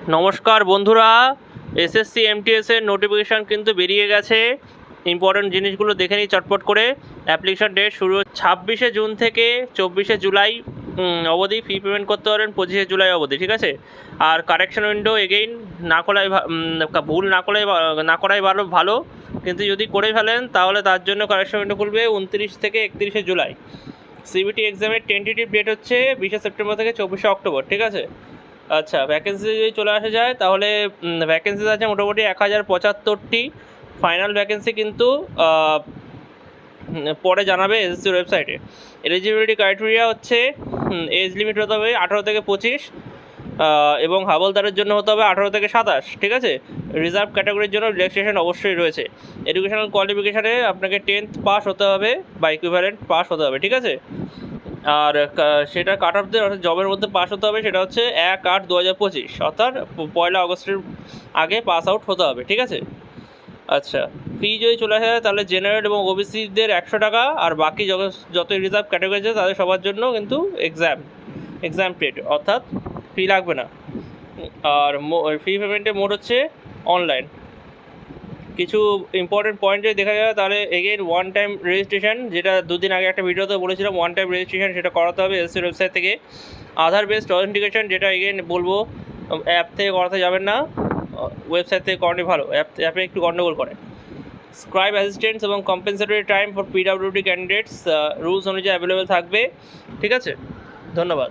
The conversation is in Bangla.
নমস্কার বন্ধুরা, এসএসসি এমটিএসের নোটিফিকেশান কিন্তু বেরিয়ে গেছে। ইম্পর্টেন্ট জিনিসগুলো দেখে নিই চটপট করে। অ্যাপ্লিকেশান ডেট শুরু 26শে জুন থেকে 24শে জুলাই অবধি ফি পেমেন্ট করতে পারেন 25শে জুলাই অবধি, ঠিক আছে। আর কারেকশন উইন্ডো এগেইন না করাই ভুল না করাই ভালো, কিন্তু যদি করে ফেলেন তাহলে তার জন্য কারেকশন উইন্ডো খুলবে 29 থেকে 31শে জুলাই। সিবিটি এক্সামের টেন্টেটিভ ডেট হচ্ছে 20শে সেপ্টেম্বর থেকে 24শে অক্টোবর, ঠিক আছে। আচ্ছা, ভ্যাকেন্সি যদি চলে আসা যায় তাহলে ভ্যাকেন্সি আছে মোটামুটি 1075টি। ফাইনাল ভ্যাকেন্সি কিন্তু পরে জানাবে এসএসসির ওয়েবসাইটে। এলিজিবিলিটি ক্রাইটেরিয়া হচ্ছে এজ লিমিট হতে হবে 18 থেকে 25, এবং হাবলদারের জন্য হতে হবে 18 থেকে 27, ঠিক আছে। রিজার্ভ ক্যাটাগরির জন্য রিল্যাক্সেশন অবশ্যই রয়েছে। এডুকেশনাল কোয়ালিফিকেশানে আপনাকে 10th পাস হতে হবে বা ইকুইভ্যালেন্ট পাস হতে হবে, ঠিক আছে। আর সেটা কাট অফ দিয়ে অর্থাৎ জবের মধ্যে পাস হতে হবে, সেটা হচ্ছে 1/8/2025, অর্থাৎ 1 আগস্টের আগে পাস আউট হতে হবে, ঠিক আছে। আচ্ছা, ফি যদি চলে আসে তাহলে জেনারেল এবং ওবিসিদের 100 টাকা, আর বাকি যত রিজার্ভ ক্যাটাগরি আছে তাদের সবার জন্য কিন্তু এক্সাম পেড, অর্থাৎ ফি লাগবে না। আর ফি পেমেন্টের মোড হচ্ছে অনলাইন। কিছু ইম্পর্টেন্ট পয়েন্ট যদি দেখা যায় তাহলে এগেইন ওয়ান টাইম রেজিস্ট্রেশন, যেটা দুদিন আগে একটা ভিডিওতে বলেছিলাম, ওয়ান টাইম রেজিস্ট্রেশন সেটা করাতে হবে এসএসসির ওয়েবসাইট থেকে। আধার বেসড অথেন্টিকেশন, যেটা এগেইন বলবো অ্যাপ থেকে করাতে যাবেন না, ওয়েবসাইট থেকে করানোই ভালো, অ্যাপে একটু গন্ডগোল করে। স্ক্রাইব অ্যাসিস্ট্যান্টস এবং compensatory time for PWD candidates rules অনুযায়ী অ্যাভেলেবেল থাকবে, ঠিক আছে। ধন্যবাদ।